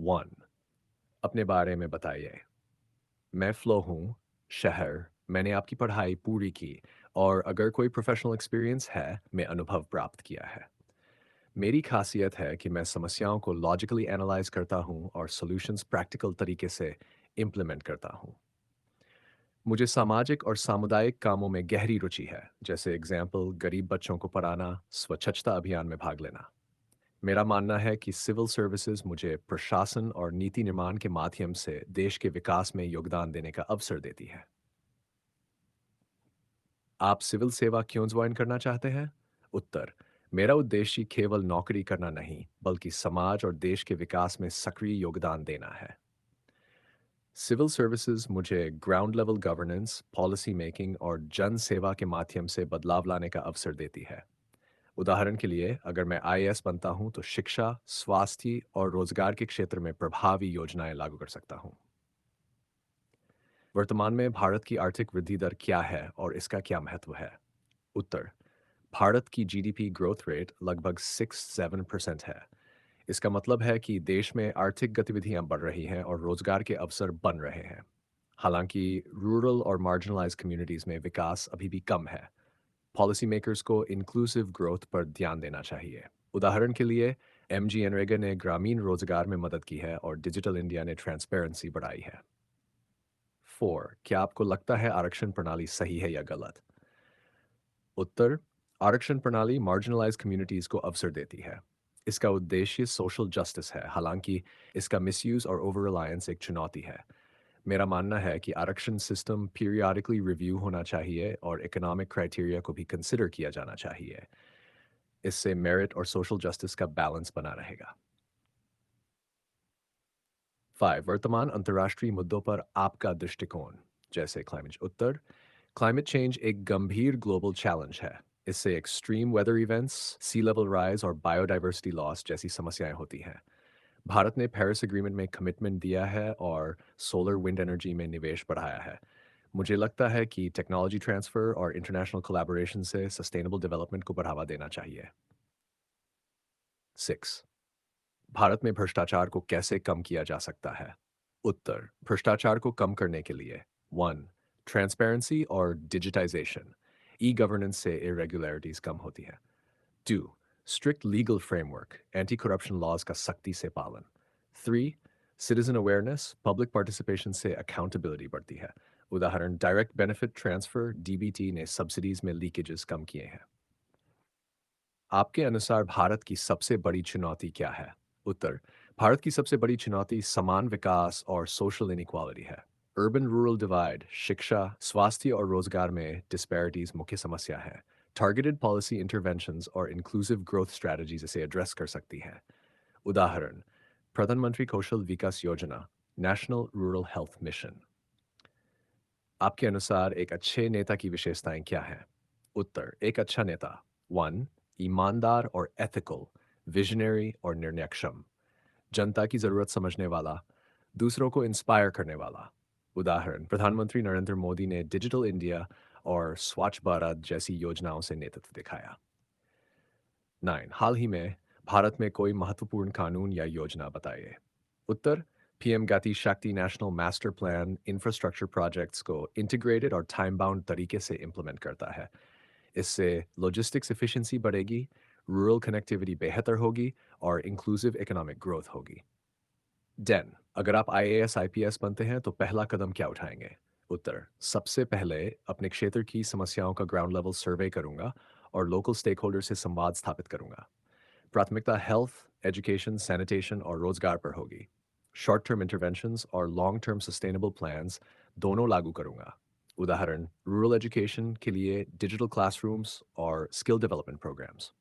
One. अपने बारे में बताइए। मैं फ्लो हूँ, शहर, मैंने आपकी पढ़ाई पूरी की और अगर कोई प्रोफेशनल एक्सपीरियंस है, मैं अनुभव प्राप्त किया है। मेरी खासियत है कि मैं समस्याओं को लॉजिकली एनालाइज करता हूँ और सॉल्यूशंस प्रैक्टिकल तरीके से इम्प्लीमेंट करता हूँ। मुझे सामाजिक और सामुदायिक कामों में गहरी रुचि है, जैसे एग्जाम्पल गरीब बच्चों को पढ़ाना, स्वच्छता अभियान में भाग लेना। मेरा मानना है कि सिविल सर्विसेज मुझे प्रशासन और नीति निर्माण के माध्यम से देश के विकास में योगदान देने का अवसर देती है। आप सिविल सेवा क्यों ज्वाइन करना चाहते हैं? उत्तर: मेरा उद्देश्य केवल नौकरी करना नहीं, बल्कि समाज और देश के विकास में सक्रिय योगदान देना है। सिविल सर्विसेज मुझे ground level governance, policy making और जन सेवा के माध्यम से बदलाव लाने का अवसर देती है। उदाहरण के लिए, अगर मैं आईएएस बनता हूं तो शिक्षा, स्वास्थ्य और रोजगार के क्षेत्र में प्रभावी योजनाएं लागू कर सकता हूं। वर्तमान में भारत की आर्थिक वृद्धि दर क्या है और इसका क्या महत्व है? उत्तर: भारत की जीडीपी ग्रोथ रेट लगभग 6-7% है। इसका मतलब है कि देश में आर्थिक गतिविधियां बढ़ रही हैं और रोजगार के अवसर बन रहे हैं। हालांकि रूरल और मार्जिनलाइज्ड कम्युनिटीज में विकास अभी भी कम है। पॉलिसी मेकर्स को इंक्लूसिव ग्रोथ पर ध्यान देना चाहिए। उदाहरण के लिए, एमजी एनरेगा ने ग्रामीण रोजगार में मदद की है और डिजिटल इंडिया ने ट्रांसपेरेंसी बढ़ाई है। 4. क्या आपको लगता है आरक्षण प्रणाली सही है या गलत? उत्तर: आरक्षण प्रणाली मार्जिनलाइज्ड कम्युनिटीज को अवसर देती है। इसका उद्देश्य सोशल जस्टिस है, हालांकि इसका मिसयूज और ओवर रिलायंस एक चुनौती है। मेरा मानना है कि आरक्षण सिस्टम पीरियाडिकली रिव्यू होना चाहिए और इकोनॉमिक क्राइटेरिया को भी कंसिडर किया जाना चाहिए। इससे मेरिट और सोशल जस्टिस का बैलेंस बना रहेगा। 5. वर्तमान अंतर्राष्ट्रीय मुद्दों पर आपका दृष्टिकोण, जैसे क्लाइमेट। उत्तर: क्लाइमेट चेंज एक गंभीर ग्लोबल चैलेंज है। इससे एक्सट्रीम वेदर इवेंट्स, सी लेवल राइज और बायोडाइवर्सिटी लॉस जैसी समस्याएं होती हैं। भारत ने पेरिस एग्रीमेंट में कमिटमेंट दिया है और सोलर विंड एनर्जी में निवेश बढ़ाया है। मुझे लगता है कि टेक्नोलॉजी ट्रांसफर और इंटरनेशनल कोलैबोरेशन से सस्टेनेबल डेवलपमेंट को बढ़ावा देना चाहिए। 6. भारत में भ्रष्टाचार को कैसे कम किया जा सकता है? उत्तर: भ्रष्टाचार को कम करने के लिए 1. ट्रांसपेरेंसी और डिजिटाइजेशन, ई गवर्नेंस से इरेगुलरिटीज कम होती है। 2. Strict legal framework, anti corruption laws का सख्ती से पालन। 3. सिटीजन अवेयरनेस, पब्लिक पार्टिसिपेशन से अकाउंटेबिलिटी बढ़ती है। उदाहरण: डायरेक्ट बेनिफिट ट्रांसफर डीबीटी ने सब्सिडीज में लीकेजेस कम किए हैं। आपके अनुसार भारत की सबसे बड़ी चुनौती क्या है? उत्तर: भारत की सबसे बड़ी चुनौती समान विकास और सोशल इनइक्वालिटी है। अर्बन रूरल डिवाइड, शिक्षा, स्वास्थ्य और रोजगार में डिस्पैरिटीज मुख्य समस्या है। टारगेटेड पॉलिसी इंटरवेंशंस और इंक्लूसिव ग्रोथ स्ट्रेटजीज इसे एड्रेस कर सकती हैं। उदाहरण: प्रधानमंत्री कौशल विकास योजना, नेशनल रूरल हेल्थ मिशन। आपके अनुसार एक अच्छे नेता की विशेषताएं क्या हैं? उत्तर: एक अच्छा नेता 1. ईमानदार और एथिकल, विजनरी और निर्णयक्षम, जनता की जरूरत समझने वाला, दूसरों को इंस्पायर करने वाला। उदाहरण: प्रधानमंत्री नरेंद्र मोदी ने डिजिटल इंडिया और स्वच्छ भारत जैसी योजनाओं से नेतृत्व दिखाया। 9. हाल ही में भारत में कोई महत्वपूर्ण कानून या योजना बताइए। उत्तर: पीएम गति शक्ति national master plan infrastructure projects को इंटीग्रेटेड और टाइम बाउंड तरीके से इम्प्लीमेंट करता है। इससे लॉजिस्टिक्स एफिशिएंसी बढ़ेगी, रूरल कनेक्टिविटी बेहतर होगी और इंक्लूसिव इकोनॉमिक ग्रोथ होगी। 10. अगर आप आईएएस आईपीएस बनते हैं तो पहला कदम क्या उठाएंगे? उत्तर: सबसे पहले अपने क्षेत्र की समस्याओं का ग्राउंड लेवल सर्वे करूंगा और लोकल स्टेक होल्डर से संवाद स्थापित करूंगा। प्राथमिकता हेल्थ, एजुकेशन, सैनिटेशन और रोजगार पर होगी। शॉर्ट टर्म इंटरवेंशंस और लॉन्ग टर्म सस्टेनेबल प्लान्स दोनों लागू करूंगा। उदाहरण: रूरल एजुकेशन के लिए डिजिटल क्लासरूम्स और स्किल डेवलपमेंट प्रोग्राम्स।